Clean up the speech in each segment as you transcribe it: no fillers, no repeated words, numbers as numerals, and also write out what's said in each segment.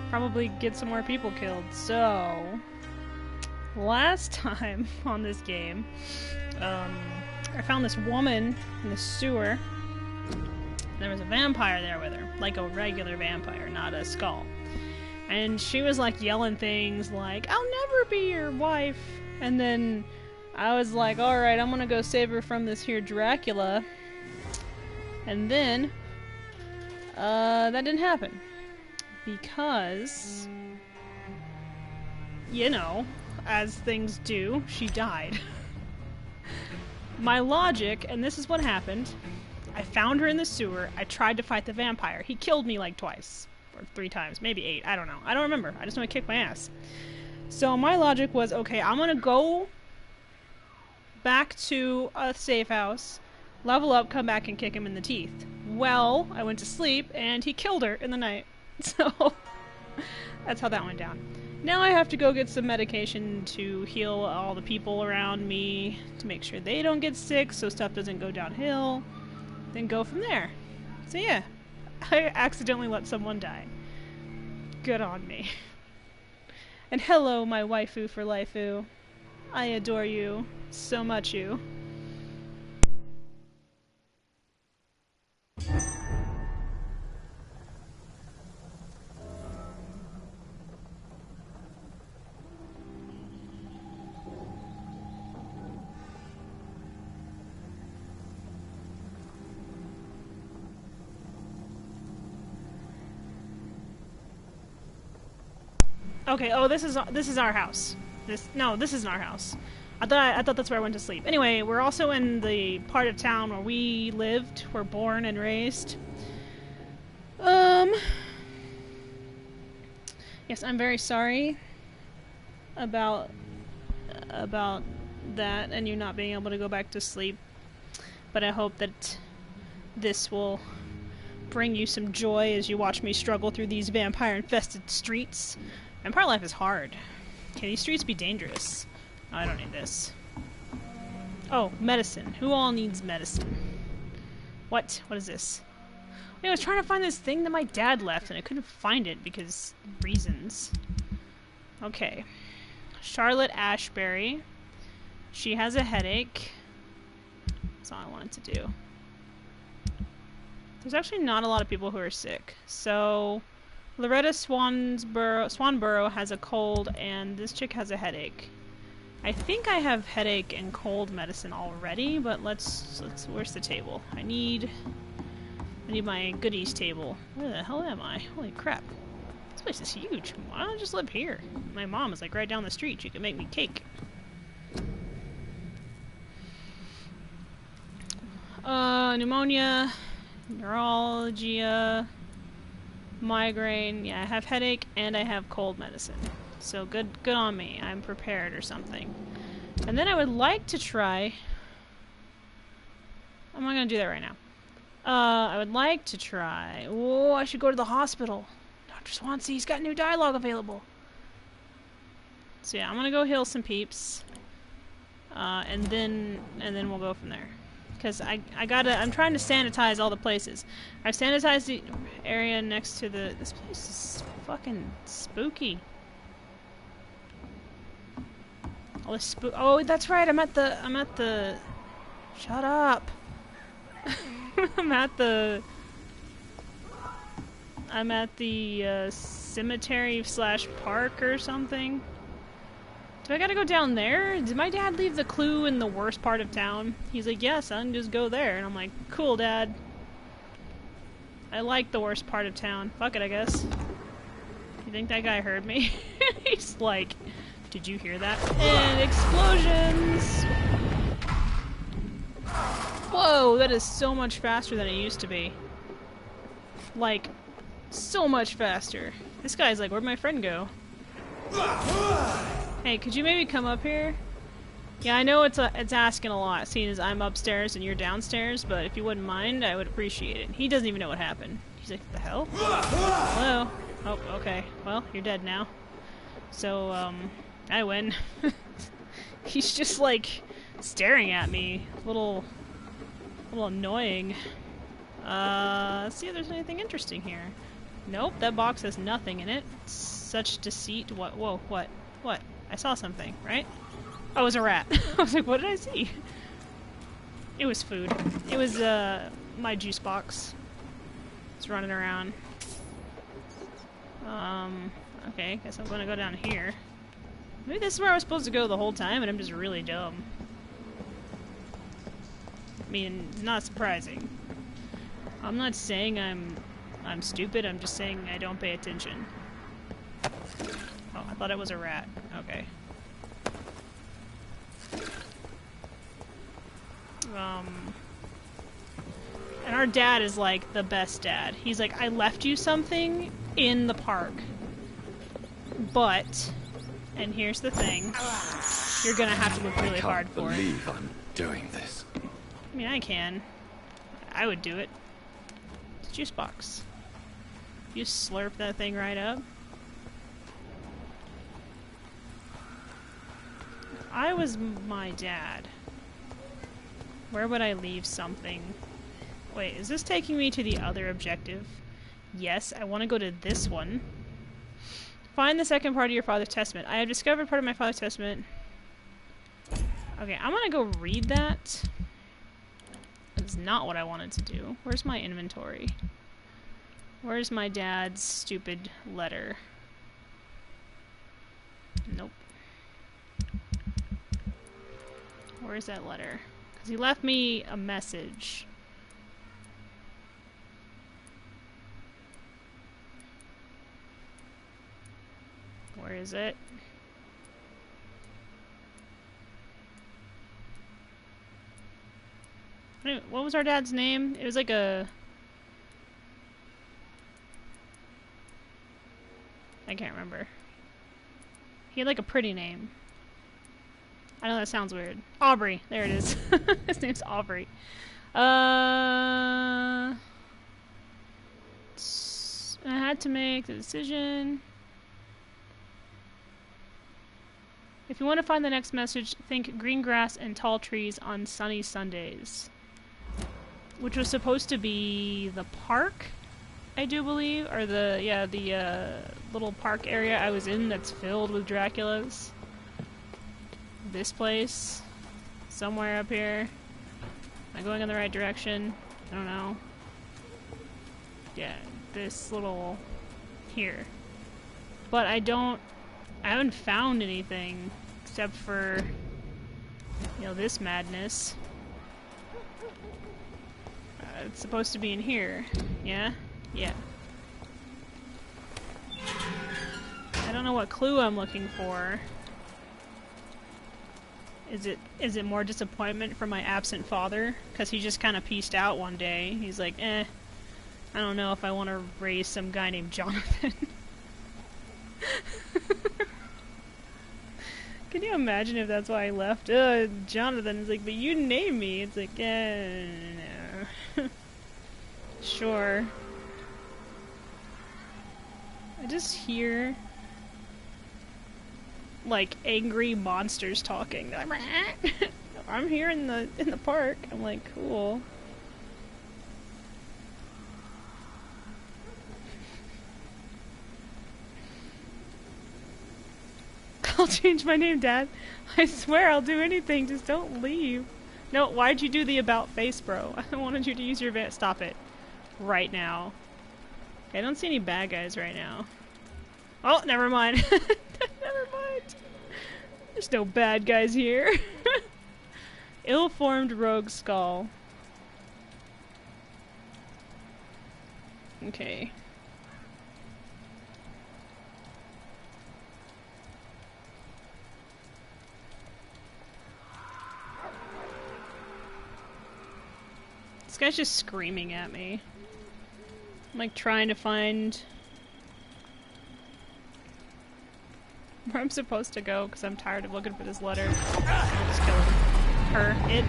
probably get some more people killed. So, last time on this game, I found this woman in the sewer. There was a vampire there with her, like a regular vampire, not a skull. And she was like yelling things like, "I'll never be your wife." And then I was like, alright, I'm gonna go save her from this here Dracula. And then, that didn't happen. Because, you know, as things do, she died. My logic, and this is what happened, I found her in the sewer, I tried to fight the vampire. He killed me like twice. Or 3 times, maybe 8, I don't know. I don't remember, I just know he kicked my ass. So my logic was, okay, I'm gonna go back to a safe house, level up, come back and kick him in the teeth. Well, I went to sleep, and he killed her in the night. So, that's how that went down. Now I have to go get some medication to heal all the people around me, to make sure they don't get sick, so stuff doesn't go downhill. Then go from there. So yeah, I accidentally let someone die. Good on me. And hello, my waifu for lifeu. I adore you. So much you. Okay, oh, this is our house. This isn't our house. I thought that's where I went to sleep. Anyway, we're also in the part of town where we lived, were born and raised. Yes, I'm very sorry about that and you not being able to go back to sleep. But I hope that this will bring you some joy as you watch me struggle through these vampire-infested streets. Vampire life is hard. Can these streets be dangerous? Oh, I don't need this. Oh, medicine. Who all needs medicine? What? What is this? I was trying to find this thing that my dad left and I couldn't find it because reasons. Okay. Charlotte Ashbury. She has a headache. That's all I wanted to do. There's actually not a lot of people who are sick. So, Loretta Swanborough has a cold and this chick has a headache. I think I have headache and cold medicine already, but let's where's the table? I need my goodies table. Where the hell am I? Holy crap. This place is huge. Why don't I just live here? My mom is like right down the street. She could make me cake. Pneumonia, neuralgia, migraine. Yeah, I have headache and I have cold medicine. So good on me. I'm prepared or something. And then I would like to try... I'm not going to do that right now. I would like to try... Oh, I should go to the hospital. Dr. Swansea, he's got new dialogue available. So yeah, I'm going to go heal some peeps. And then we'll go from there. Because I'm trying to sanitize all the places. I've sanitized the area next to the... This place is fucking spooky. Oh, that's right. I'm at the. Shut up. I'm at the cemetery / park or something. Do I gotta go down there? Did my dad leave the clue in the worst part of town? He's like, yeah, son, just go there. And I'm like, cool, Dad. I like the worst part of town. Fuck it, I guess. You think that guy heard me? He's like... Did you hear that? And explosions! Whoa, that is so much faster than it used to be. Like, so much faster. This guy's like, where'd my friend go? Hey, could you maybe come up here? Yeah, I know it's asking a lot, seeing as I'm upstairs and you're downstairs, but if you wouldn't mind, I would appreciate it. He doesn't even know what happened. He's like, what the hell? Hello? Oh, okay. Well, you're dead now. So, I win. He's just like staring at me. A little annoying. Let's see if there's anything interesting here. Nope, that box has nothing in it. Such deceit. What? Whoa, what? What? I saw something, right? Oh, it was a rat. I was like, what did I see? It was food. It was, my juice box. It's running around. Okay, guess I'm gonna go down here. Maybe this is where I was supposed to go the whole time, and I'm just really dumb. I mean, not surprising. I'm not saying I'm stupid, I'm just saying I don't pay attention. Oh, I thought it was a rat. Okay. And our dad is like the best dad. He's like, I left you something in the park. But, and here's the thing, you're gonna have to look really hard for it. I can't believe I'm doing this. I mean, I can. I would do it. It's a juice box. You slurp that thing right up. If I was my dad, where would I leave something? Wait, is this taking me to the other objective? Yes, I want to go to this one. Find the second part of your Father's Testament. I have discovered part of my Father's Testament. Okay, I'm gonna go read that. That's not what I wanted to do. Where's my inventory? Where's my dad's stupid letter? Nope. Where's that letter? Because he left me a message. Where is it? What was our dad's name? It was like a... I can't remember. He had like a pretty name. I know that sounds weird. Aubrey. There it is. His name's Aubrey. I had to make the decision. If you want to find the next message, think green grass and tall trees on sunny Sundays. Which was supposed to be the park, I do believe, or the little park area I was in that's filled with Draculas. This place, somewhere up here. Am I going in the right direction? I don't know. Yeah, this little here. But I haven't found anything except for, you know, this madness. It's supposed to be in here. Yeah? Yeah. I don't know what clue I'm looking for. Is it more disappointment from my absent father? Because he just kind of pieced out one day. He's like, I don't know if I want to raise some guy named Jonathan. Can you imagine if that's why I left? Jonathan is like, but you named me. It's like, no. Sure. I just hear like angry monsters talking. They're like, I'm here in the park. I'm like, cool. I'll change my name, Dad. I swear I'll do anything. Just don't leave. No, why'd you do the about face, bro? I wanted you to use your van. Stop it. Right now. Okay, I don't see any bad guys right now. Oh, never mind. Never mind. There's no bad guys here. Ill-formed rogue skull. Okay. This guy's just screaming at me. I'm like trying to find where I'm supposed to go because I'm tired of looking for this letter. I'll just kill him. Her. It.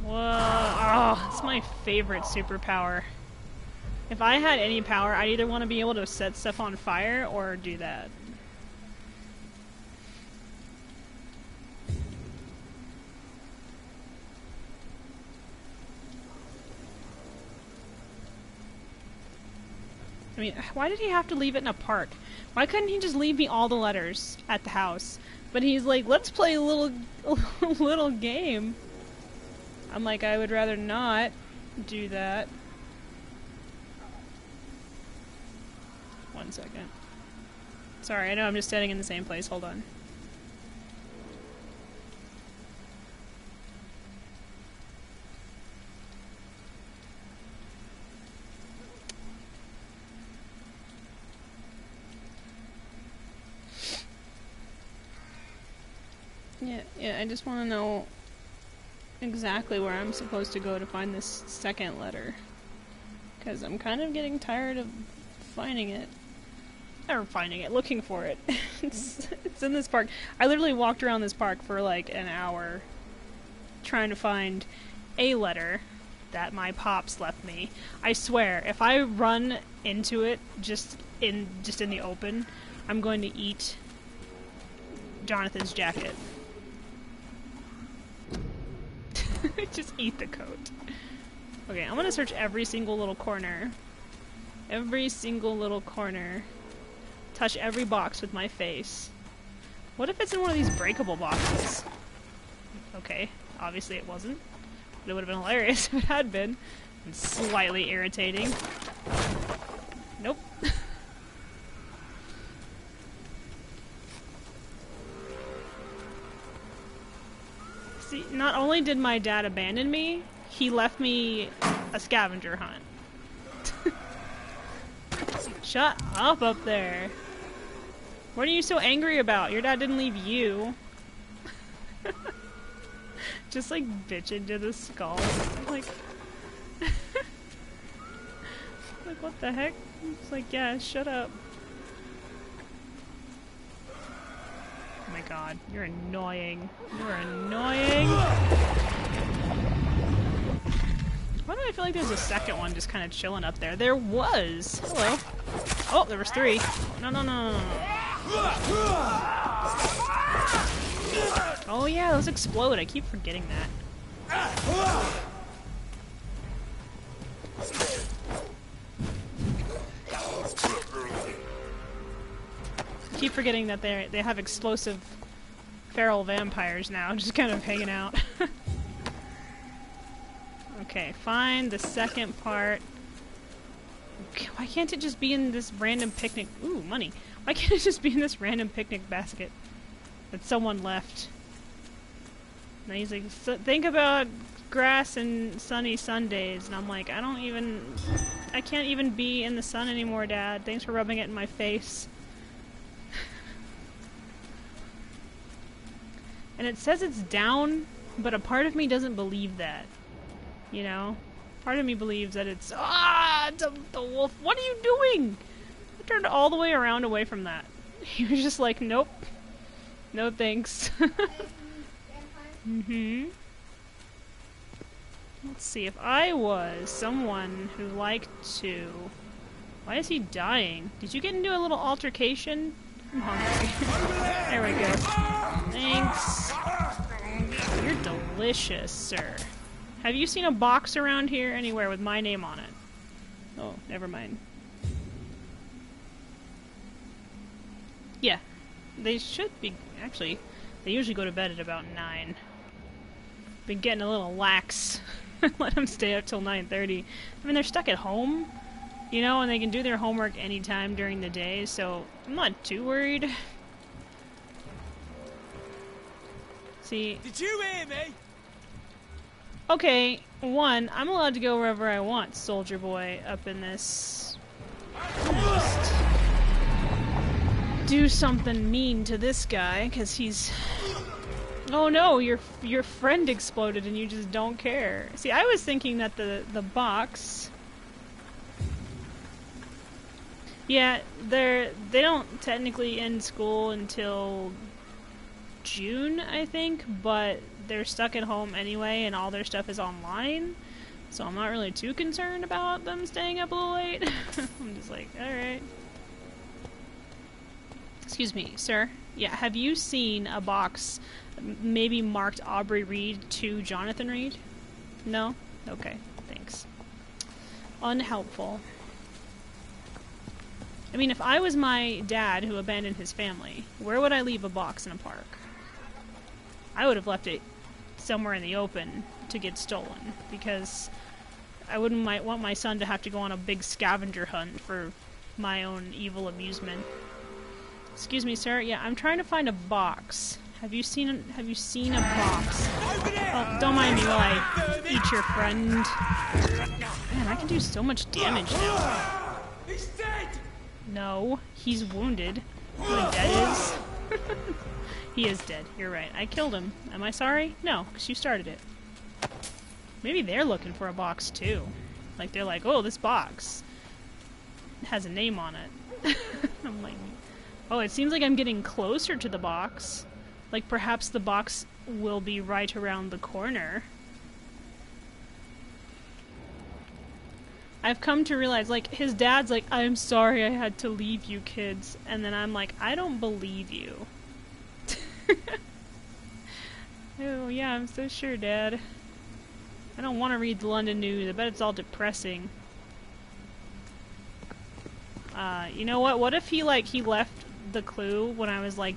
Whoa. Oh, it's my favorite superpower. If I had any power, I'd either want to be able to set stuff on fire or do that. I mean, why did he have to leave it in a park? Why couldn't he just leave me all the letters at the house? But he's like, let's play a little game. I'm like, I would rather not do that. 1 second. Sorry, I know I'm just standing in the same place. Hold on. Yeah, I just want to know exactly where I'm supposed to go to find this second letter. Because I'm kind of getting tired of finding it. Or finding it, looking for it. It's in this park. I literally walked around this park for like an hour trying to find a letter that my pops left me. I swear, if I run into it just in the open, I'm going to eat Jonathan's jacket. Just eat the coat. Okay, I'm gonna search every single little corner. Every single little corner. Touch every box with my face. What if it's in one of these breakable boxes? Okay, obviously it wasn't. But it would have been hilarious if it had been. And slightly irritating. Nope. See, not only did my dad abandon me, he left me a scavenger hunt. Shut up there. What are you so angry about? Your dad didn't leave you. Just like bitching to the skull. Like, like what the heck? It's like, yeah, shut up. Oh my god, you're annoying. You're annoying. Why do I feel like there's a second one just kind of chilling up there? There was! Hello. Oh, there was 3. No, no, no, no, no. Oh yeah, those explode. I keep forgetting that. I keep forgetting that they have explosive feral vampires now, just kind of hanging out. Okay, find the second part. Okay, why can't it just be in this random picnic? Ooh, money. Why can't it just be in this random picnic basket that someone left? And he's like, think about grass and sunny Sundays. And I'm like, I can't even be in the sun anymore, Dad. Thanks for rubbing it in my face. And it says it's down, but a part of me doesn't believe that. You know? Part of me believes that it's... Ah! The wolf! What are you doing? I turned all the way around away from that. He was just like, nope. No thanks. Mm-hmm. Let's see, if I was someone who liked to... Why is he dying? Did you get into a little altercation? I'm hungry. There we go. Thanks. You're delicious, sir. Have you seen a box around here anywhere with my name on it? Oh, never mind. Yeah. They should be... Actually, they usually go to bed at about 9. Been getting a little lax. Let them stay up till 9:30. I mean, they're stuck at home, you know, and they can do their homework anytime during the day, so I'm not too worried. See... Did you hear me? Okay, 1, I'm allowed to go wherever I want, soldier boy, up in this. Just do something mean to this guy, because he's... Oh no, your friend exploded and you just don't care. See, I was thinking that the box... Yeah, they don't technically end school until June, I think, but they're stuck at home anyway and all their stuff is online, so I'm not really too concerned about them staying up a little late. I'm just like, alright. Excuse me, sir. Yeah, have you seen a box maybe marked Aubrey Reed to Jonathan Reed? No? Okay, thanks. Unhelpful. I mean, if I was my dad who abandoned his family, where would I leave a box in a park? I would have left it somewhere in the open to get stolen, because I wouldn't want my son to have to go on a big scavenger hunt for my own evil amusement. Excuse me, sir. Yeah, I'm trying to find a box. Have you seen a box? Oh, don't mind me while I eat your friend. Man, I can do so much damage now. He's dead! No, he's wounded. You know what dead is? He is dead. You're right. I killed him. Am I sorry? No, because you started it. Maybe they're looking for a box too. Like they're like, oh, this box has a name on it. I'm like, oh, it seems like I'm getting closer to the box. Like perhaps the box will be right around the corner. I've come to realize, like, his dad's like, I'm sorry I had to leave you kids. And then I'm like, I don't believe you. Oh, yeah, I'm so sure, Dad. I don't want to read the London news. I bet it's all depressing. You know what? What if he left the clue when I was, like,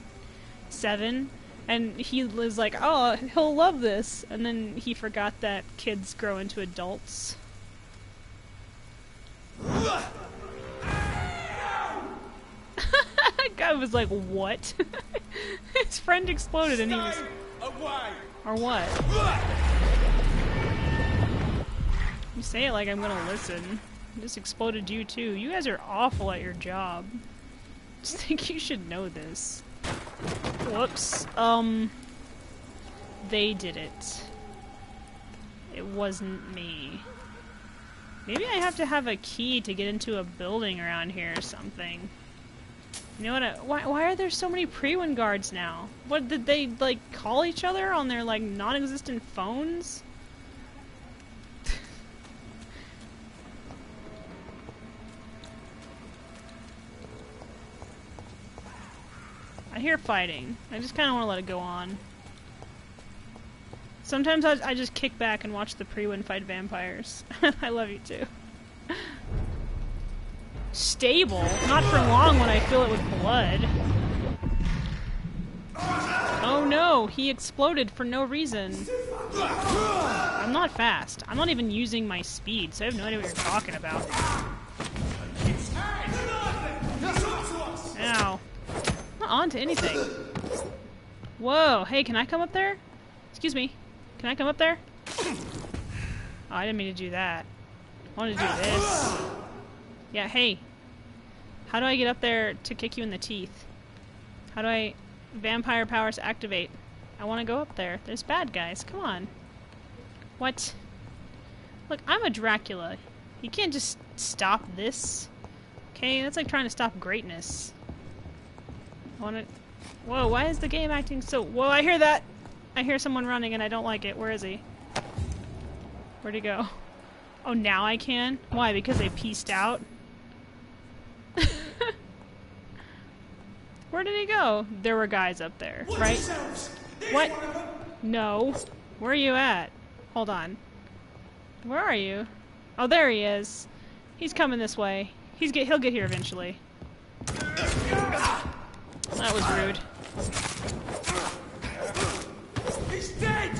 7? And he was like, oh, he'll love this. And then he forgot that kids grow into adults. That guy was like, what? His friend exploded and he was... Or what? You say it like I'm gonna listen. I just exploded you too. You guys are awful at your job. Just think you should know this. Whoops. They did it. It wasn't me. Maybe I have to have a key to get into a building around here or something. You know what? Why are there so many pre-win guards now? What, did they, like, call each other on their, like, non-existent phones? I hear fighting. I just kind of want to let it go on. Sometimes I just kick back and watch the pre-win fight vampires. I love you too. Stable? Not for long when I fill it with blood. Oh no, he exploded for no reason. I'm not fast. I'm not even using my speed, so I have no idea what you're talking about. Ow. I'm not on to anything. Whoa, hey, can I come up there? Excuse me. Can I come up there? Oh, I didn't mean to do that. I wanted to do this. Yeah, hey. How do I get up there to kick you in the teeth? How do I... Vampire powers activate. I want to go up there. There's bad guys. Come on. What? Look, I'm a Dracula. You can't just stop this. Okay, that's like trying to stop greatness. I want to... Whoa, why is the game acting so... Whoa, I hear that! I hear someone running and I don't like it. Where is he? Where'd he go? Oh, now I can? Why? Because they pieced out? Where did he go? There were guys up there, right? What? No. Where are you at? Hold on. Where are you? Oh, there he is. He's coming this way. He'll get here eventually. That was rude. He's dead!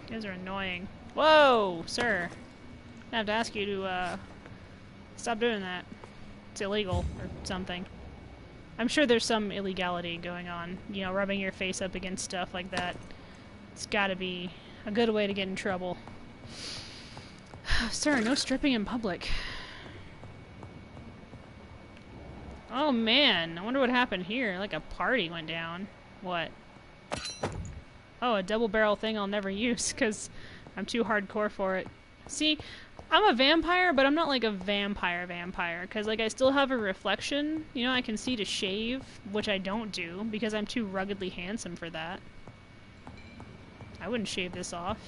You guys are annoying. Whoa, sir. I have to ask you to, stop doing that. It's illegal, or something. I'm sure there's some illegality going on. You know, rubbing your face up against stuff like that. It's gotta be a good way to get in trouble. Sir, no stripping in public. Oh man, I wonder what happened here. Like a party went down. What? Oh, a double barrel thing I'll never use because I'm too hardcore for it. See, I'm a vampire, but I'm not like a vampire because like I still have a reflection. You know, I can see to shave, which I don't do because I'm too ruggedly handsome for that. I wouldn't shave this off.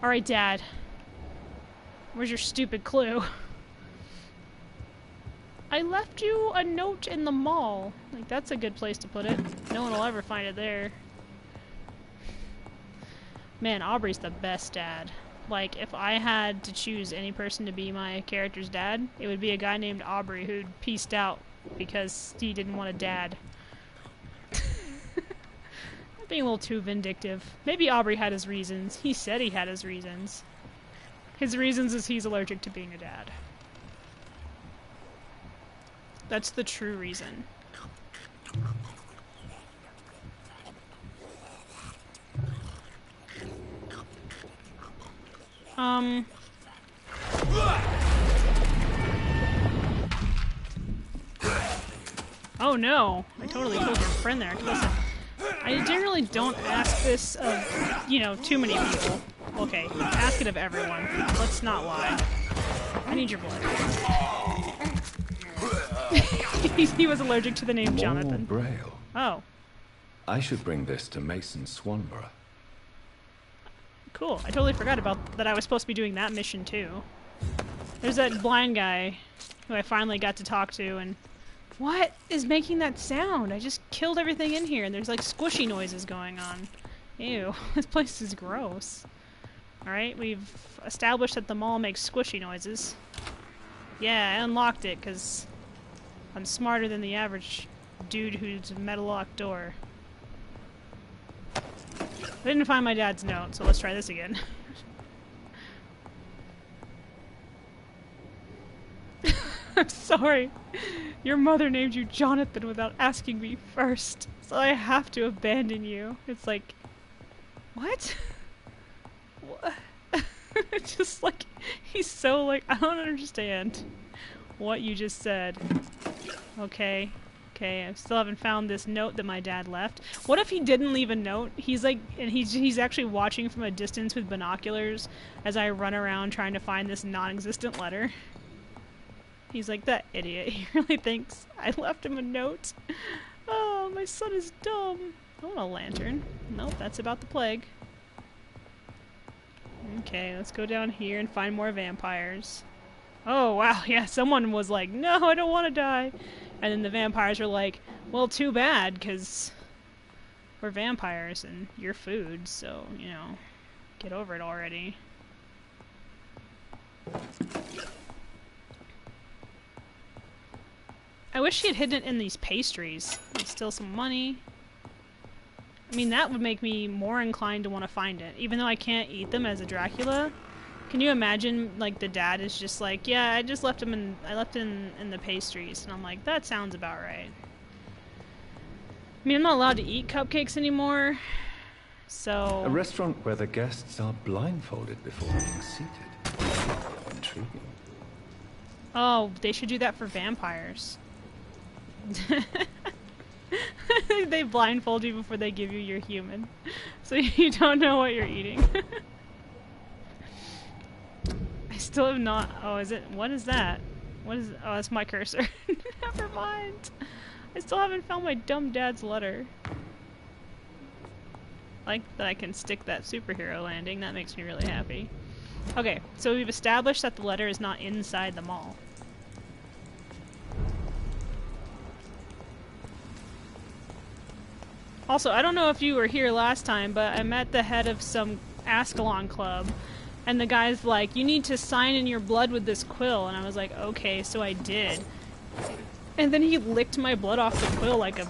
Alright, Dad. Where's your stupid clue? I left you a note in the mall. Like, that's a good place to put it. No one will ever find it there. Man, Aubrey's the best dad. like, if I had to choose any person to be my character's dad, it would be a guy named Aubrey who'd pieced out because he didn't want a dad. I'm being a little too vindictive. Maybe Aubrey had his reasons. He said he had his reasons. His reasons is he's allergic to being a dad. That's the true reason. Oh no! I totally killed your friend there. Listen, I generally don't ask this of, you know, too many people. Okay, ask it of everyone. Let's not lie. I need your blood. He was allergic to the name Jonathan. Braille. Oh. I should bring this to Mason Swanborough. Cool. I totally forgot about that I was supposed to be doing that mission too. There's that blind guy who I finally got to talk to, and what is making that sound? I just killed everything in here and there's like squishy noises going on. Ew, this place is gross. Alright, we've established that the mall makes squishy noises. Yeah, I unlocked it because I'm smarter than the average dude who's a metal locked door. I didn't find my dad's note, so let's try this again. I'm sorry. Your mother named you Jonathan without asking me first, so I have to abandon you. It's like, what? What? It's just like, he's so like, I don't understand what you just said. Okay. Okay, I still haven't found this note that my dad left. What if he didn't leave a note? He's like, and he's actually watching from a distance with binoculars as I run around trying to find this non-existent letter. He's like, that idiot. He really thinks I left him a note. Oh, my son is dumb. I want a lantern. Nope, that's about the plague. Okay, let's go down here and find more vampires. Oh, wow, yeah, someone was like, no, I don't want to die. And then the vampires were like, well, too bad, because we're vampires and you're food, so, you know, get over it already. I wish she had hidden it in these pastries. Steal some money. I mean, that would make me more inclined to want to find it, even though I can't eat them as a Dracula. Can you imagine, like, the dad is just like, yeah, I just left him in, I left him in the pastries. And I'm like, that sounds about right. I mean, I'm not allowed to eat cupcakes anymore, so... A restaurant where the guests are blindfolded before being seated. Intriguing. Oh, they should do that for vampires. They blindfold you before they give you your human. So you don't know what you're eating. I still have not... Oh, is it... What is that? What is... Oh, that's my cursor. Never mind. I still haven't found my dumb dad's letter. Like that I can stick that superhero landing. That makes me really happy. Okay, so we've established that the letter is not inside the mall. Also, I don't know if you were here last time, but I met the head of some Ascalon club. And the guy's like, you need to sign in your blood with this quill. And I was like, okay, so I did. And then he licked my blood off the quill like a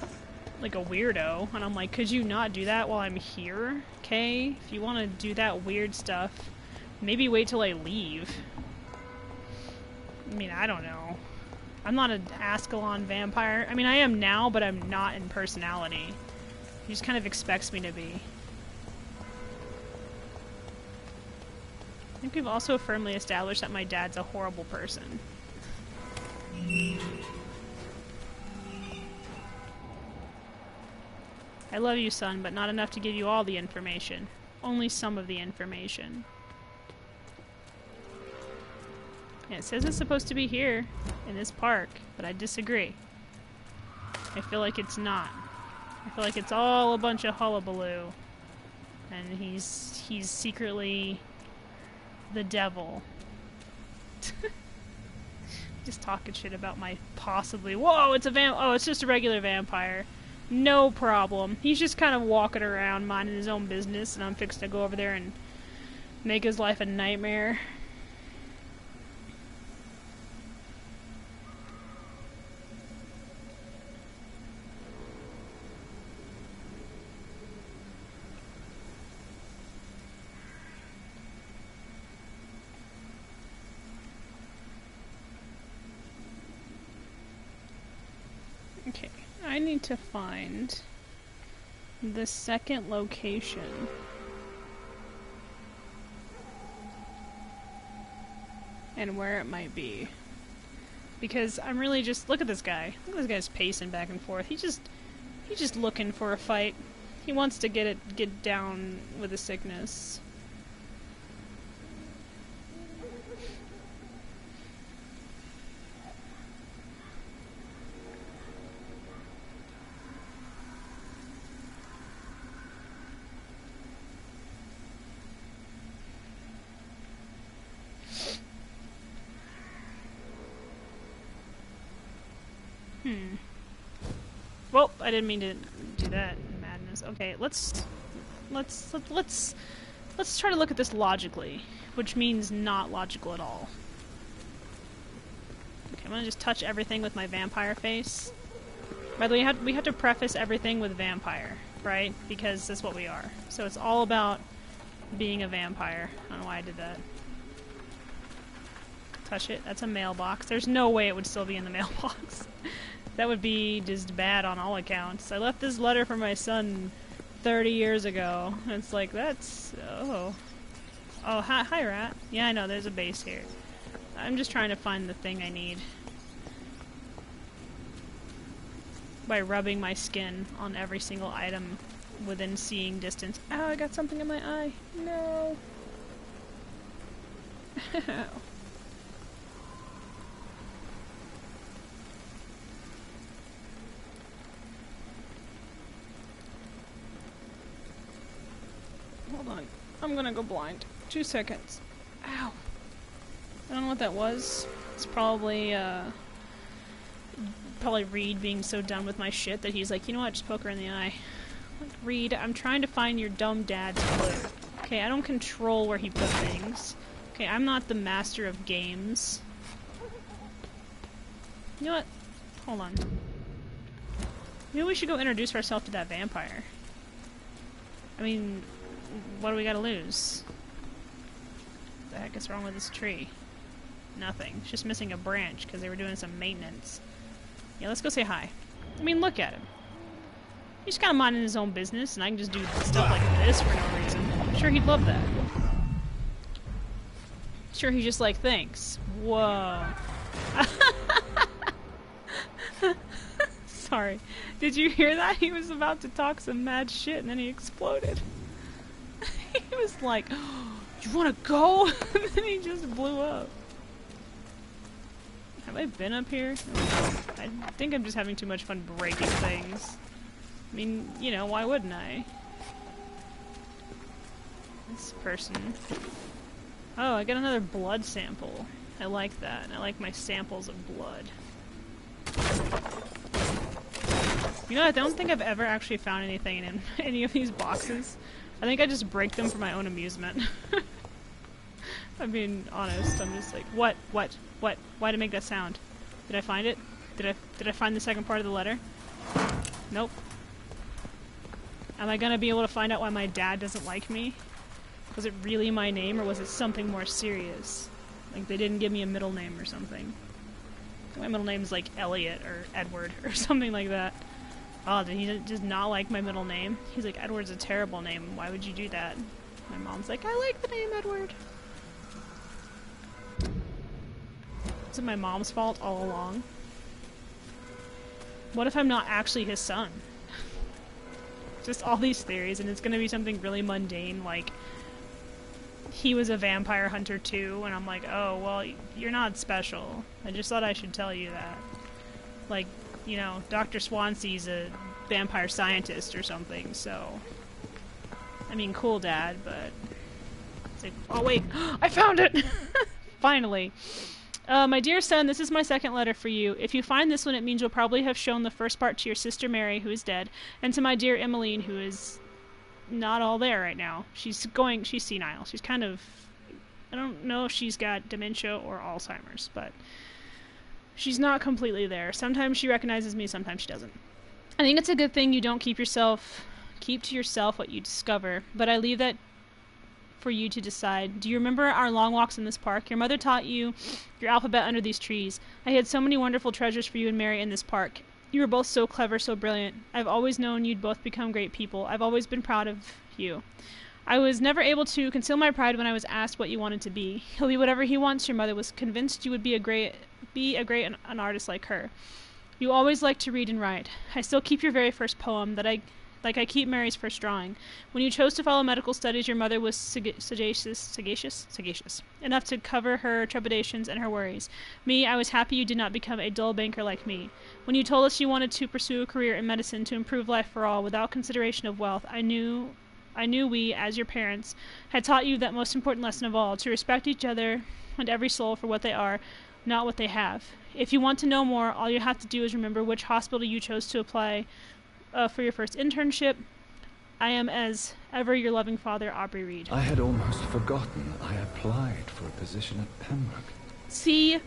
weirdo. And I'm like, could you not do that while I'm here? Okay? If you want to do that weird stuff, maybe wait till I leave. I mean, I don't know. I'm not an Ascalon vampire. I mean, I am now, but I'm not in personality. He just kind of expects me to be. I think we've also firmly established that my dad's a horrible person. I love you, son, but not enough to give you all the information. Only some of the information. Yeah, it says it's supposed to be here, in this park, but I disagree. I feel like it's not. I feel like it's all a bunch of hullabaloo. And he's secretly the devil. Just talking shit about my possibly... Whoa, it's a oh, it's just a regular vampire. No problem. He's just kind of walking around, minding his own business, and I'm fixing to go over there and Make his life a nightmare. Okay, I need to find the second location. And where it might be. Because I'm really just... Look at this guy. Look at this guy's pacing back and forth. He's just looking for a fight. He wants to get down with the sickness. Well, I didn't mean to do that. Madness. Okay, let's try to look at this logically, which means not logical at all. Okay, I'm gonna just touch everything with my vampire face. By the way, we have to preface everything with vampire, right? Because that's what we are. So it's all about being a vampire. I don't know why I did that. Touch it. That's a mailbox. There's no way it would still be in the mailbox. That would be just bad on all accounts. I left this letter for my son 30 years ago. It's like, that's... Oh. Oh, hi, Rat. Yeah, I know, there's a base here. I'm just trying to find the thing I need. By rubbing my skin on every single item within seeing distance. Ow, I got something in my eye. No. Hold on. I'm gonna go blind. 2 seconds. Ow. I don't know what that was. It's probably Reed being so done with my shit that he's like, you know what, just poke her in the eye. Like, Reed, I'm trying to find your dumb dad's clue. Okay, I don't control where he put things. Okay, I'm not the master of games. You know what? Hold on. Maybe we should go introduce ourselves to that vampire. I mean... What do we gotta lose? What the heck is wrong with this tree? Nothing. It's just missing a branch because they were doing some maintenance. Yeah, let's go say hi. I mean, look at him. He's kind of minding his own business, and I can just do stuff like this for no reason. I'm sure he'd love that. Sure, he's just like, thanks. Whoa. Sorry. Did you hear that? He was about to talk some mad shit, and then he exploded. He was like, oh, you wanna go? And then he just blew up. Have I been up here? I think I'm just having too much fun breaking things. I mean, you know, why wouldn't I? This person. Oh, I got another blood sample. I like that. I like my samples of blood. You know, I don't think I've ever actually found anything in any of these boxes. I think I just break them for my own amusement. I'm being honest. I'm just like, what? Why did it make that sound? Did I find it? Did I find the second part of the letter? Nope. Am I gonna be able to find out why my dad doesn't like me? Was it really my name, or was it something more serious? Like they didn't give me a middle name or something. My middle name is like Elliot or Edward or something like that. Oh, did he just not like my middle name? He's like, Edward's a terrible name. Why would you do that? My mom's like, I like the name Edward. Is it my mom's fault all along? What if I'm not actually his son? Just all these theories, and it's gonna be something really mundane, like he was a vampire hunter too, and I'm like, oh, well, you're not special. I just thought I should tell you that. Like, you know, Dr. Swansea's a vampire scientist or something, so... I mean, cool, Dad, but... It's like, oh, wait! I found it! Finally! My dear son, this is my second letter for you. If you find this one, it means you'll probably have shown the first part to your sister Mary, who is dead, and to my dear Emmeline, who is... not all there right now. She's senile. She's kind of, I don't know if she's got dementia or Alzheimer's, but she's not completely there. Sometimes she recognizes me, sometimes she doesn't. I think it's a good thing you don't keep to yourself what you discover, but I leave that for you to decide. Do you remember our long walks in this park? Your mother taught you your alphabet under these trees. I had so many wonderful treasures for you and Mary in this park. You were both so clever, so brilliant. I've always known you'd both become great people. I've always been proud of you. I was never able to conceal my pride when I was asked what you wanted to be. He'll be whatever he wants. Your mother was convinced you would be an artist like her. You always liked to read and write. I still keep your very first poem I keep Mary's first drawing. When you chose to follow medical studies, your mother was sagacious enough to cover her trepidations and her worries. Me, I was happy you did not become a dull banker like me. When you told us you wanted to pursue a career in medicine to improve life for all without consideration of wealth, I knew we, as your parents, had taught you that most important lesson of all, to respect each other and every soul for what they are, not what they have. If you want to know more, all you have to do is remember which hospital you chose to apply for your first internship. I am, as ever, your loving father, Aubrey Reed. I had almost forgotten I applied for a position at Pembroke. See,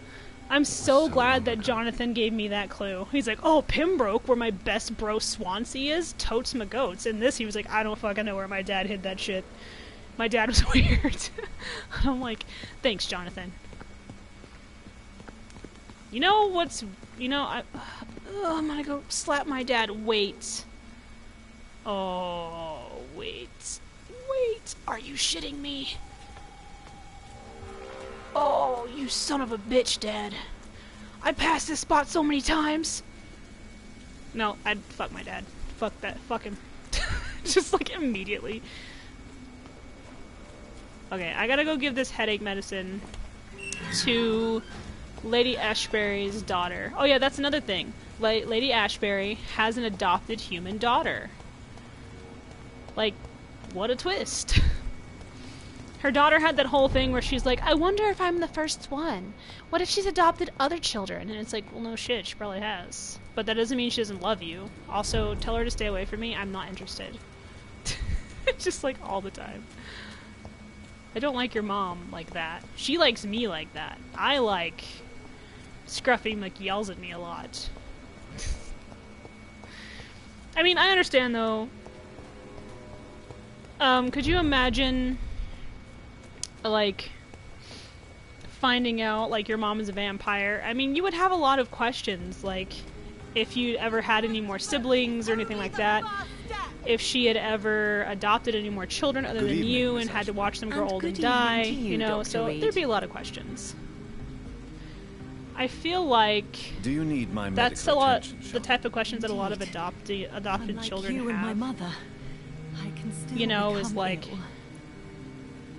I'm so glad that Jonathan gave me that clue. He's like, oh, Pembroke, where my best bro Swansea is? Totes my goats. And this, he was like, I don't fucking know where my dad hid that shit. My dad was weird. I'm like, thanks, Jonathan. I'm gonna go slap my dad. Wait. Oh, wait. Are you shitting me? Oh, you son of a bitch, Dad. I passed this spot so many times. No, I'd fuck my dad. Fuck that. Fuck him. Just like immediately. Okay, I gotta go give this headache medicine to Lady Ashbury's daughter. Oh yeah, that's another thing. Lady Ashbury has an adopted human daughter. Like, what a twist. Her daughter had that whole thing where she's like, I wonder if I'm the first one. What if she's adopted other children? And it's like, well, no shit, she probably has. But that doesn't mean she doesn't love you. Also, tell her to stay away from me. I'm not interested. Just like all the time. I don't like your mom like that. She likes me like that. I like Scruffy yells at me a lot. I mean, I understand though. Could you imagine like finding out like your mom is a vampire? I mean, you would have a lot of questions, like if you ever had any more siblings or anything like that. If she had ever adopted any more children other than you and had to watch them grow old and die, you know, so there'd be a lot of questions. I feel like do you need my that's a lot the type of questions that a lot of adopted children you have. And my mother, I can still you know, is become like, ill.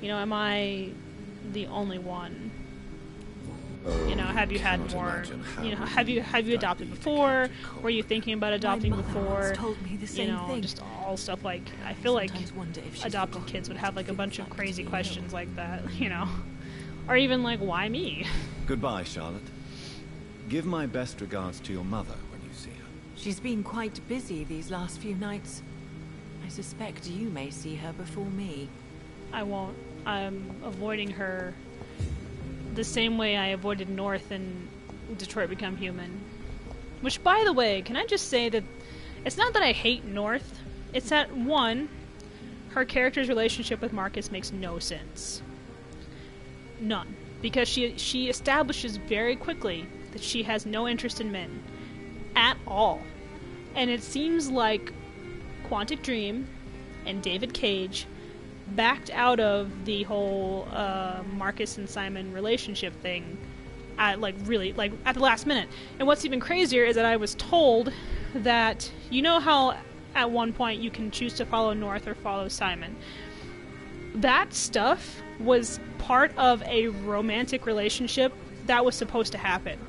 you know, am I the only one? You know, have you had more? You know, have you adopted before? Were you thinking about adopting My mother before? once told me the You same know, thing. just all stuff like I feel like Sometimes wonder if she's adopted forgotten kids would what have it like a feels bunch of like crazy to be questions ill. like that. You know, or even like, why me? Goodbye, Charlotte. Give my best regards to your mother when you see her. She's been quite busy these last few nights. I suspect you may see her before me. I won't. I'm avoiding her the same way I avoided North in Detroit Become Human. Which, by the way, can I just say that it's not that I hate North. It's that, one, her character's relationship with Marcus makes no sense. None. Because she establishes very quickly that she has no interest in men. At all. And it seems like Quantic Dream and David Cage backed out of the whole Marcus and Simon relationship thing at really at the last minute. And what's even crazier is that I was told that, you know how at one point you can choose to follow North or follow Simon. That stuff was part of a romantic relationship that was supposed to happen.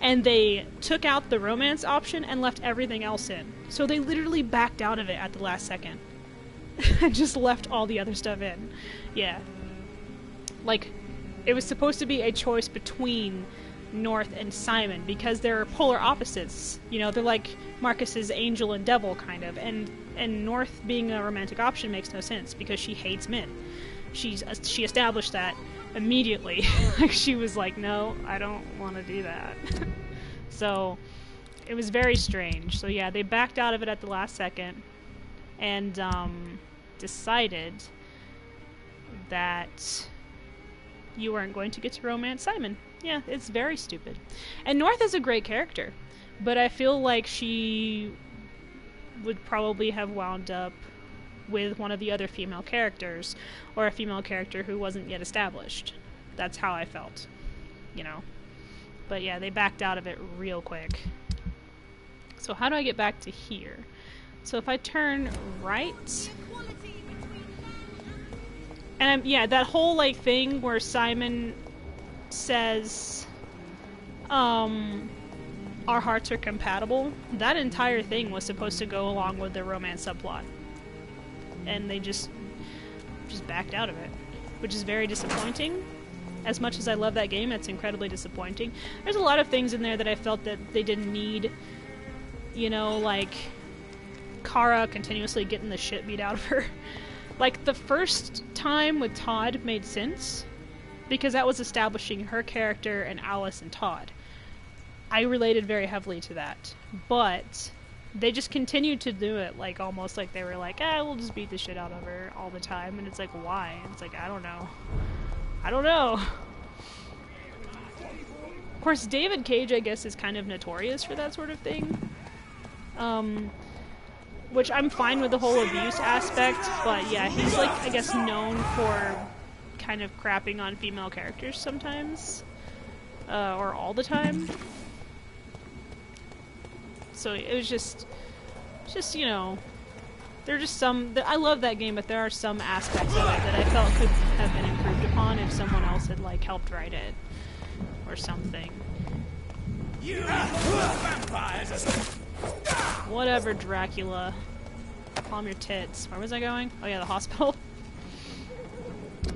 And they took out the romance option and left everything else in. So they literally backed out of it at the last second. And just left all the other stuff in. Yeah. Like, it was supposed to be a choice between North and Simon, because they're polar opposites. You know, they're like Marcus's angel and devil, kind of. And North being a romantic option makes no sense, because she hates men. She established that immediately. Like, she was like, no, I don't want to do that. So, it was very strange. So yeah, they backed out of it at the last second, and decided that you weren't going to get to romance Simon. Yeah, it's very stupid. And North is a great character, but I feel like she would probably have wound up with one of the other female characters, or a female character who wasn't yet established. That's how I felt, you know. But yeah, they backed out of it real quick. So how do I get back to here? So if I turn right... And yeah, that whole like thing where Simon says, our hearts are compatible, that entire thing was supposed to go along with the romance subplot. And they just backed out of it, which is very disappointing. As much as I love that game, it's incredibly disappointing. There's a lot of things in there that I felt that they didn't need, you know, like Kara continuously getting the shit beat out of her. Like, the first time with Todd made sense, because that was establishing her character and Alice and Todd. I related very heavily to that. But they just continued to do it, like, almost like they were like, we'll just beat the shit out of her all the time. And it's like, why? And it's like, I don't know. I don't know. Of course, David Cage, I guess, is kind of notorious for that sort of thing. Which I'm fine with the whole abuse aspect, but yeah, he's like, I guess, known for kind of crapping on female characters sometimes. Or all the time. So it was just, you know, there are just some, I love that game, but there are some aspects of it that I felt could have been improved upon if someone else had, like, helped write it. Or something. You vampires! Whatever, Dracula. Calm your tits. Where was I going? Oh yeah, the hospital. But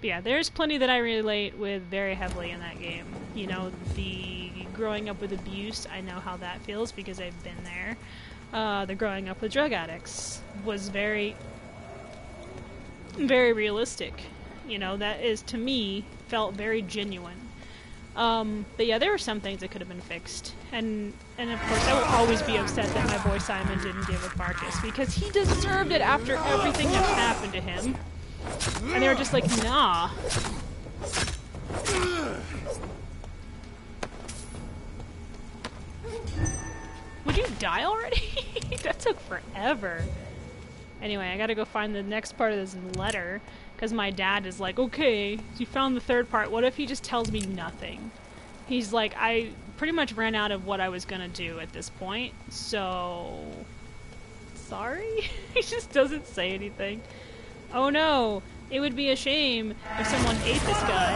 yeah, there's plenty that I relate with very heavily in that game. You know, the growing up with abuse, I know how that feels because I've been there. The growing up with drug addicts was very, very realistic. You know, that is, to me, felt very genuine. But yeah, there were some things that could have been fixed. And of course, I will always be upset that my boy Simon didn't deal with Marcus, because he deserved it after everything that happened to him. And they were just like, nah. Would you die already? That took forever. Anyway, I gotta go find the next part of this letter, because my dad is like, okay, you found the third part, what if he just tells me nothing? He's like, I pretty much ran out of what I was gonna do at this point, so... sorry? He just doesn't say anything. Oh no, it would be a shame if someone ate this guy.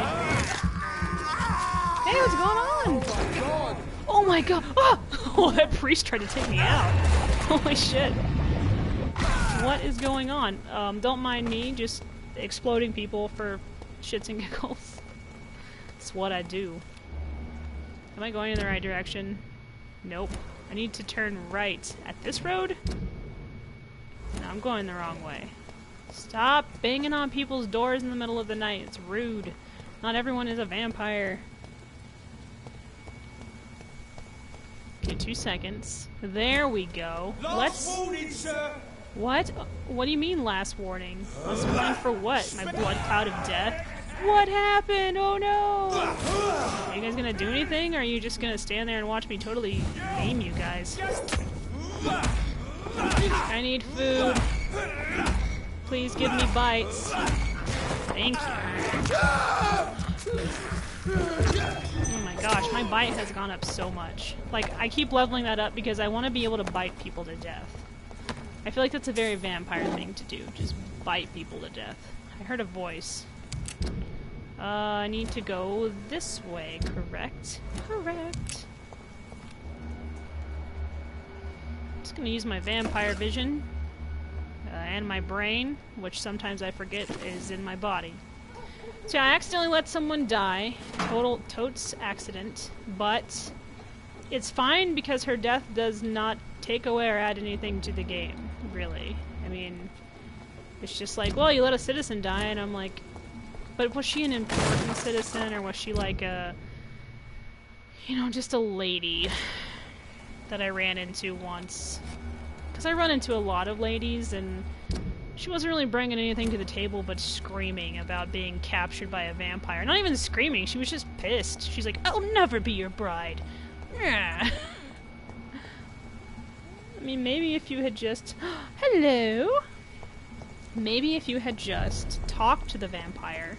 Hey, what's going on? Oh my god! Ah! Oh, that priest tried to take me out. Holy shit. What is going on? Don't mind me, just exploding people for shits and giggles. It's what I do. Am I going in the right direction? Nope. I need to turn right. At this road? No, I'm going the wrong way. Stop banging on people's doors in the middle of the night. It's rude. Not everyone is a vampire. Okay, 2 seconds. There we go. Last warning, sir! What? What do you mean, last warning? Last warning for what? My blood cloud of death? What happened? Oh no! Are you guys gonna do anything, or are you just gonna stand there and watch me totally maim you guys? I need food. Please give me bites. Thank you. Oh my gosh, my bite has gone up so much. Like, I keep leveling that up because I want to be able to bite people to death. I feel like that's a very vampire thing to do, just bite people to death. I heard a voice. I need to go this way, correct? Correct. I'm just gonna use my vampire vision, and my brain, which sometimes I forget is in my body. So I accidentally let someone die. Total totes accident. But it's fine because her death does not take away or add anything to the game, really. I mean, it's just like, well, you let a citizen die, and I'm like, but was she an important citizen, or was she like a, you know, just a lady that I ran into once? Because I run into a lot of ladies, and she wasn't really bringing anything to the table but screaming about being captured by a vampire. Not even screaming, she was just pissed. She's like, I'll never be your bride. Yeah. I mean, maybe if you had just... Hello? Maybe if you had just talked to the vampire,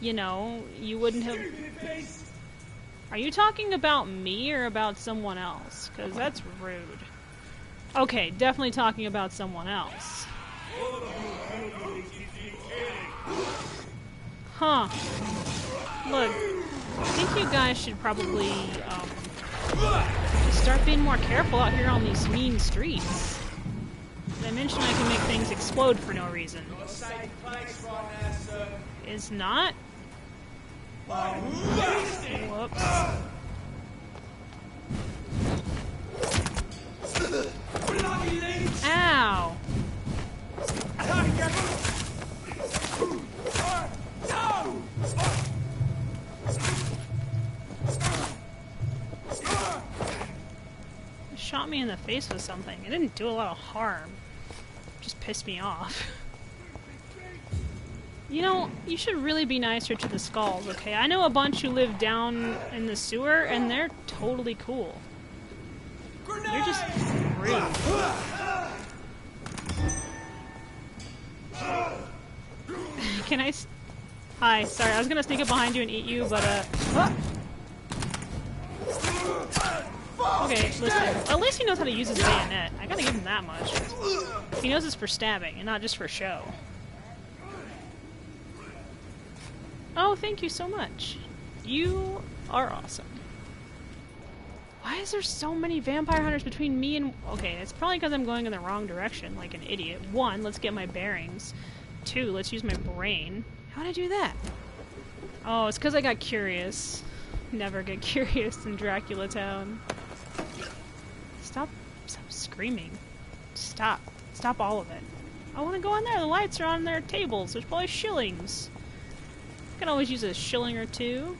you know, you wouldn't have... Are you talking about me or about someone else? Because that's rude. Okay, definitely talking about someone else. Huh. Look, I think you guys should probably, just start being more careful out here on these mean streets. Did I mention I can make things explode for no reason? Is not? Whoops. Ow! It shot me in the face with something. It didn't do a lot of harm. It just pissed me off. You know, you should really be nicer to the skulls, okay? I know a bunch who live down in the sewer, and they're totally cool. You're just rude. Can I Hi, sorry, I was gonna sneak up behind you and eat you, but, Okay, listen, at least he knows how to use his bayonet. I gotta give him that much. He knows it's for stabbing, and not just for show. Oh, thank you so much. You are awesome. Why is there so many vampire hunters between me and... Okay, it's probably because I'm going in the wrong direction, like an idiot. 1, let's get my bearings. 2, let's use my brain. How did I do that? Oh, it's because I got curious. Never get curious in Dracula Town. Stop screaming. Stop all of it. I want to go in there. The lights are on their tables. There's probably shillings. I can always use a shilling or two.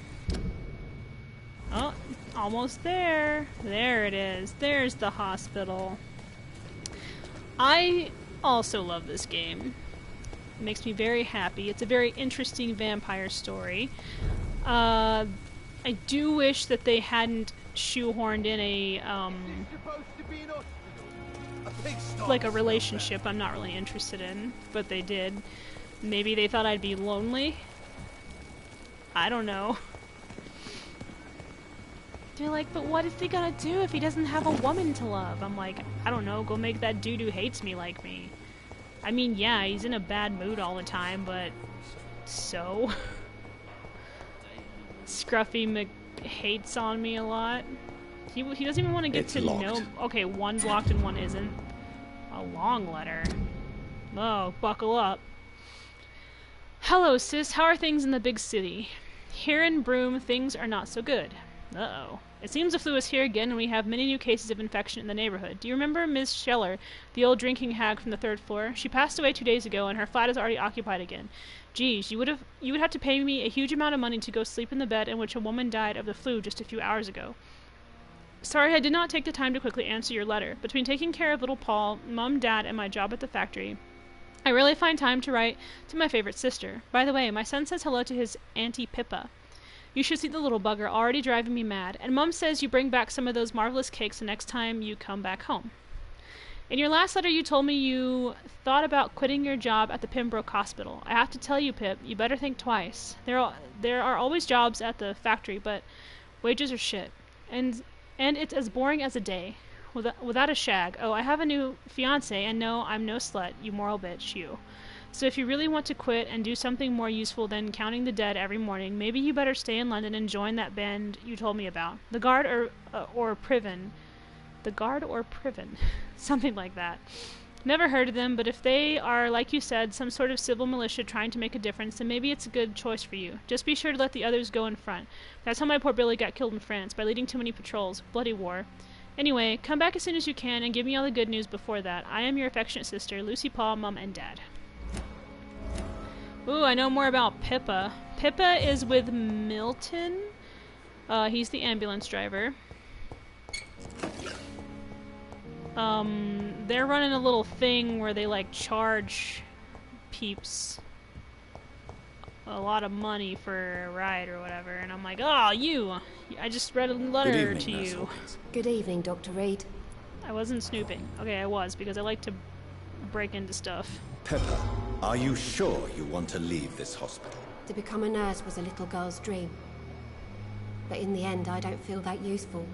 Oh, almost there. There it is. There's the hospital. I also love this game. It makes me very happy. It's a very interesting vampire story. I do wish that they hadn't shoehorned in like a relationship I'm not really interested in, but they did. Maybe they thought I'd be lonely. I don't know. They're like, but what is he gonna do if he doesn't have a woman to love? I'm like, I don't know, go make that dude who hates me like me. I mean, yeah, he's in a bad mood all the time, but... So? Scruffy hates on me a lot. He doesn't even want to get to know... Okay, 1 blocked and 1 isn't. A long letter. Oh, buckle up. Hello, sis. How are things in the big city? Here in Broome, things are not so good. Uh-oh. It seems the flu is here again, and we have many new cases of infection in the neighborhood. Do you remember Ms. Scheller, the old drinking hag from the 3rd floor? She passed away 2 days ago, and her flat is already occupied again. Geez, you would have to pay me a huge amount of money to go sleep in the bed in which a woman died of the flu just a few hours ago. Sorry I did not take the time to quickly answer your letter. Between taking care of little Paul, Mum, Dad, and my job at the factory, I rarely find time to write to my favorite sister. By the way, my son says hello to his Auntie Pippa. You should see the little bugger, already driving me mad. And Mum says you bring back some of those marvelous cakes the next time you come back home. In your last letter you told me you thought about quitting your job at the Pembroke Hospital. I have to tell you, Pip, you better think twice. There are always jobs at the factory, but wages are shit. And it's as boring as a day. Without a shag. Oh, I have a new fiancé, and no, I'm no slut, you moral bitch, you. So if you really want to quit and do something more useful than counting the dead every morning, maybe you better stay in London and join that band you told me about. The Guard or Priven. The Guard or Priven. Something like that. Never heard of them, but if they are, like you said, some sort of civil militia trying to make a difference, then maybe it's a good choice for you. Just be sure to let the others go in front. That's how my poor Billy got killed in France, by leading too many patrols. Bloody war. Anyway, come back as soon as you can and give me all the good news before that. I am your affectionate sister, Lucy Paul, Mom, and Dad. Ooh, I know more about Pippa. Pippa is with Milton. He's the ambulance driver. They're running a little thing where they, like, charge peeps a lot of money for a ride or whatever, and I'm like, oh, you! I just read a letter to you. Good evening, Dr. Reed. I wasn't snooping. Okay, I was, because I like to break into stuff. Pepper, are you sure you want to leave this hospital? To become a nurse was a little girl's dream. But in the end, I don't feel that useful.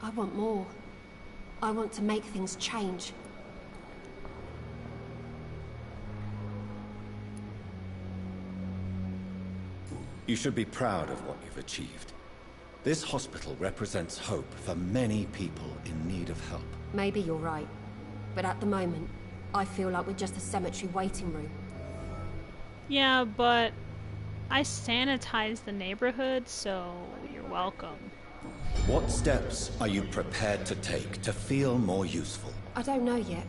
I want more. I want to make things change. You should be proud of what you've achieved. This hospital represents hope for many people in need of help. Maybe you're right. But at the moment, I feel like we're just a cemetery waiting room. Yeah, but I sanitized the neighborhood, so you're welcome. What steps are you prepared to take to feel more useful? I don't know yet.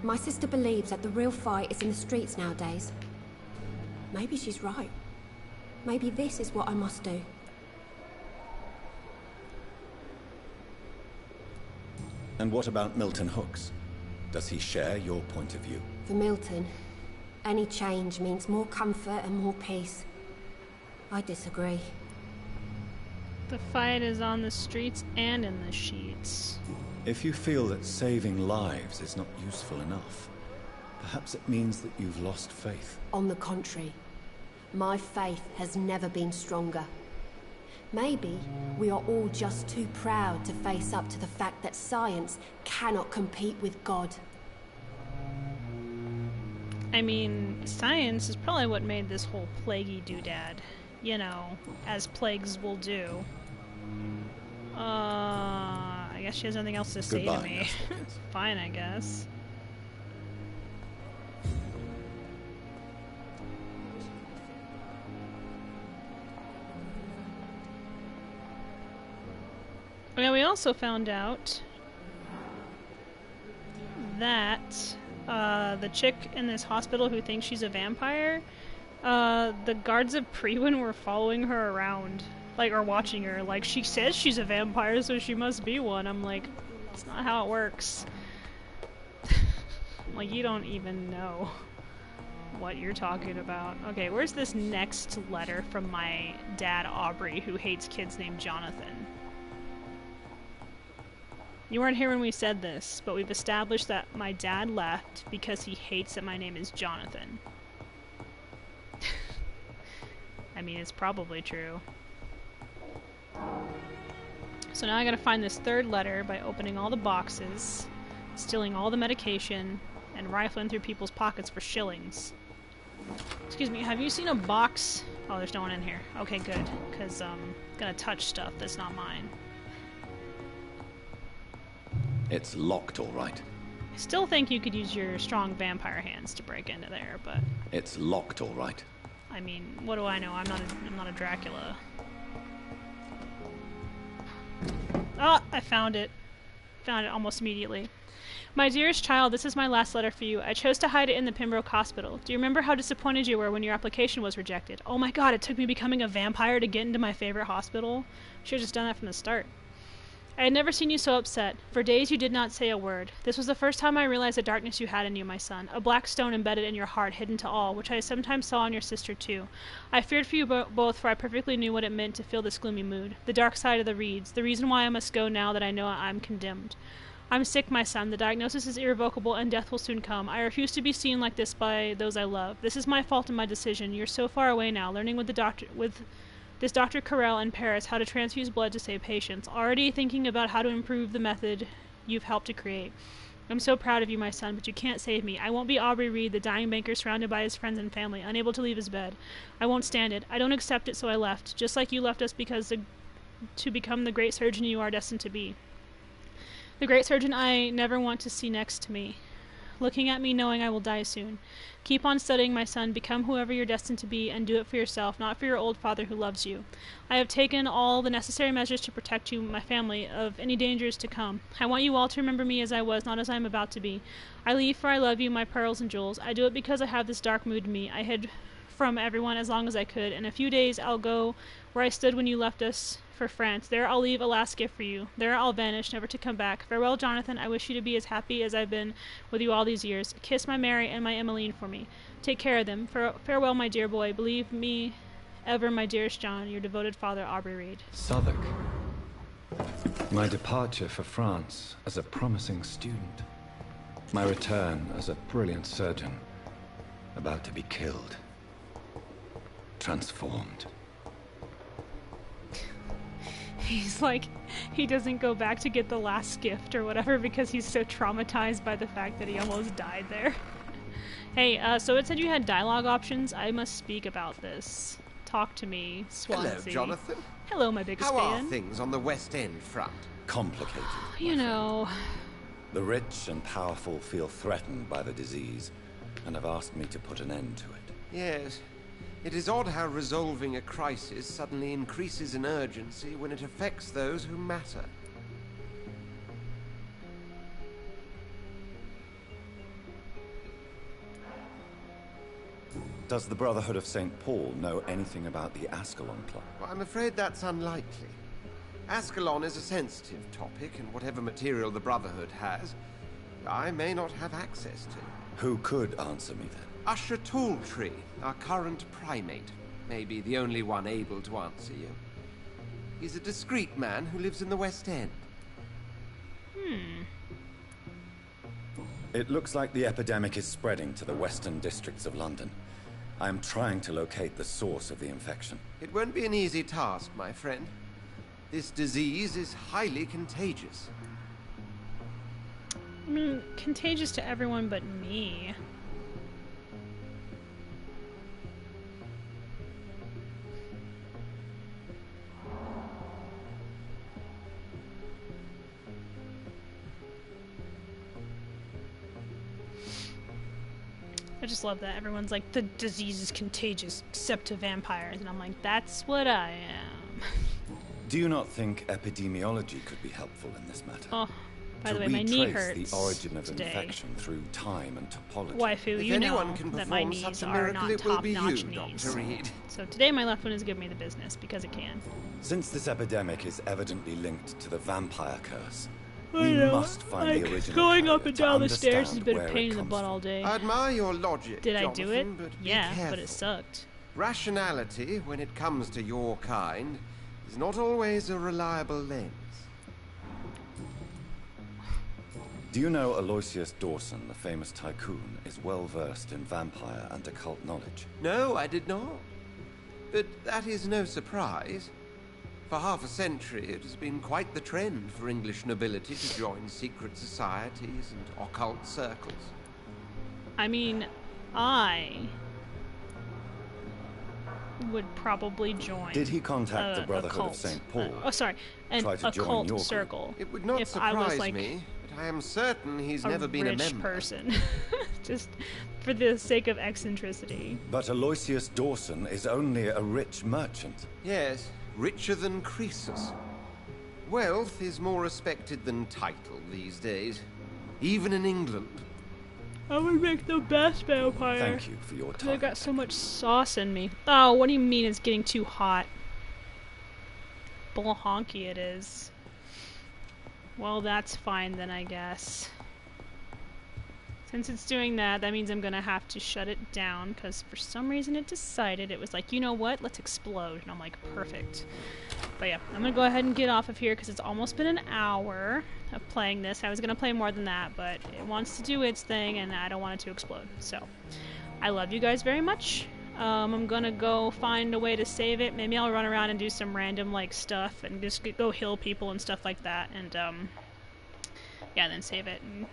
My sister believes that the real fight is in the streets nowadays. Maybe she's right. Maybe this is what I must do. And what about Milton Hooks? Does he share your point of view? For Milton, any change means more comfort and more peace. I disagree. The fight is on the streets and in the sheets. If you feel that saving lives is not useful enough, perhaps it means that you've lost faith. On the contrary, my faith has never been stronger. Maybe we are all just too proud to face up to the fact that science cannot compete with God. I mean, science is probably what made this whole plaguey doodad. You know, as plagues will do. I guess she has nothing else to say to me. Fine, I guess. Well, we also found out that the chick in this hospital who thinks she's a vampire, the guards of Prewin were following her around, like, or watching her. Like, she says she's a vampire, so she must be one. I'm like, that's not how it works. Like, you don't even know what you're talking about. Okay, where's this next letter from my dad, Aubrey, who hates kids named Jonathan? You weren't here when we said this, but we've established that my dad left because he hates that my name is Jonathan. I mean, it's probably true. So now I gotta find this third letter by opening all the boxes, stealing all the medication, and rifling through people's pockets for shillings. Excuse me, have you seen a box? Oh, there's no one in here. Okay, good, because I'm gonna touch stuff that's not mine. It's locked, all right. I still think you could use your strong vampire hands to break into there, but... It's locked, all right. I mean, what do I know? I'm not a Dracula. Ah, I found it. Found it almost immediately. My dearest child, this is my last letter for you. I chose to hide it in the Pembroke Hospital. Do you remember how disappointed you were when your application was rejected? Oh my god, it took me becoming a vampire to get into my favorite hospital. Should have just done that from the start. I had never seen you so upset. For days you did not say a word. This was the first time I realized the darkness you had in you, my son. A black stone embedded in your heart, hidden to all, which I sometimes saw in your sister too. I feared for you both, for I perfectly knew what it meant to feel this gloomy mood. The dark side of the Reeds. The reason why I must go now that I know I'm condemned. I'm sick, my son. The diagnosis is irrevocable, and death will soon come. I refuse to be seen like this by those I love. This is my fault and my decision. You're so far away now, learning with this Dr. Carell in Paris how to transfuse blood to save patients, already thinking about how to improve the method you've helped to create. I'm so proud of you, my son, but you can't save me. I won't be Aubrey Reed, the dying banker surrounded by his friends and family, unable to leave his bed. I won't stand it. I don't accept it, so I left, just like you left us to become the great surgeon you are destined to be. The great surgeon I never want to see next to me, looking at me knowing I will die soon. Keep on studying, my son. Become whoever you're destined to be, and do it for yourself, not for your old father who loves you. I have taken all the necessary measures to protect you, my family, of any dangers to come. I want you all to remember me as I was, not as I am about to be. I leave for I love you, my pearls and jewels. I do it because I have this dark mood in me. I hid from everyone as long as I could. In a few days I'll go where I stood when you left us for France. There I'll leave a last gift for you. There I'll vanish, never to come back. Farewell, Jonathan. I wish you to be as happy as I've been with you all these years. Kiss my Mary and my Emmeline for me. Take care of them. Farewell, my dear boy. Believe me ever, my dearest John, your devoted father, Aubrey Reed. Southwark. My departure for France as a promising student. My return as a brilliant surgeon. About to be killed. Transformed. He's like, he doesn't go back to get the last gift or whatever because he's so traumatized by the fact that he almost died there. Hey, so it said you had dialogue options. I must speak about this. Talk to me, Swansea. Hello, Jonathan. Hello, my biggest How fan. are things on the West End front? Complicated. You know, The rich and powerful feel threatened by the disease, and have asked me to put an end to it. Yes. It is odd how resolving a crisis suddenly increases in urgency when it affects those who matter. Does the Brotherhood of St. Paul know anything about the Ascalon Club? Well, I'm afraid that's unlikely. Ascalon is a sensitive topic, and whatever material the Brotherhood has, I may not have access to. Who could answer me then? Usher Talltree, our current primate, may be the only one able to answer you. He's a discreet man who lives in the West End. It looks like the epidemic is spreading to the western districts of London. I am trying to locate the source of the infection. It won't be an easy task, my friend. This disease is highly contagious. I mean, contagious to everyone but me. I just love that everyone's like, the disease is contagious except to vampires, and I'm like, that's what I am. Do you not think epidemiology could be helpful in this matter? Oh, by the To way, my knee retrace hurts the origin of today. infection through time and topology. Waifu, If you know anyone can that my perform knees such a are miracle, not it will be top-notch you, knees. Dr. Reed. So today my left one is giving me the business because it can. Since this epidemic is evidently linked to the vampire curse, I we know, must find the like, original going up carrier and to down the stairs has understand been a where pain it in the comes butt from. all day. I admire your logic, Did I do it? Jonathan, but be Yeah, but careful. it sucked. Rationality, when it comes to your kind, is not always a reliable lens. Do you know Aloysius Dawson, the famous tycoon, is well versed in vampire and occult knowledge? No, I did not. But that is no surprise. For half a century, it has been quite the trend for English nobility to join secret societies and occult circles. I mean, I would probably join. Did he contact the a Brotherhood cult. of St. Paul? Oh, sorry, an Try to join occult your group? circle. It would not if I was surprise like me, but I am certain he's a never been a rich member. person, just for the sake of eccentricity. But Aloysius Dawson is only a rich merchant. Yes, richer than Croesus. Wealth is more respected than title these days, even in England. I would make the best vampire. Thank you for your I time. got so much sauce in me. Oh, what do you mean it's getting too hot? Bull honky it is. Well, that's fine then, I guess. Since it's doing that, that means I'm gonna have to shut it down, because for some reason it decided, it was like, you know what, let's explode. And I'm like, perfect. But yeah, I'm gonna go ahead and get off of here, because it's almost been an hour of playing this. I was gonna play more than that, but it wants to do its thing, and I don't want it to explode. So, I love you guys very much. I'm gonna go find a way to save it. Maybe I'll run around and do some random, like, stuff, and just go heal people and stuff like that, and, yeah, then save it, and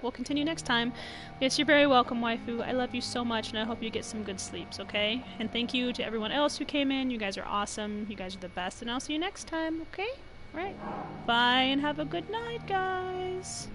we'll continue next time. Yes, you're very welcome, waifu. I love you so much, and I hope you get some good sleeps, okay? And thank you to everyone else who came in. You guys are awesome. You guys are the best, and I'll see you next time, okay? Alright. Bye and have a good night, guys.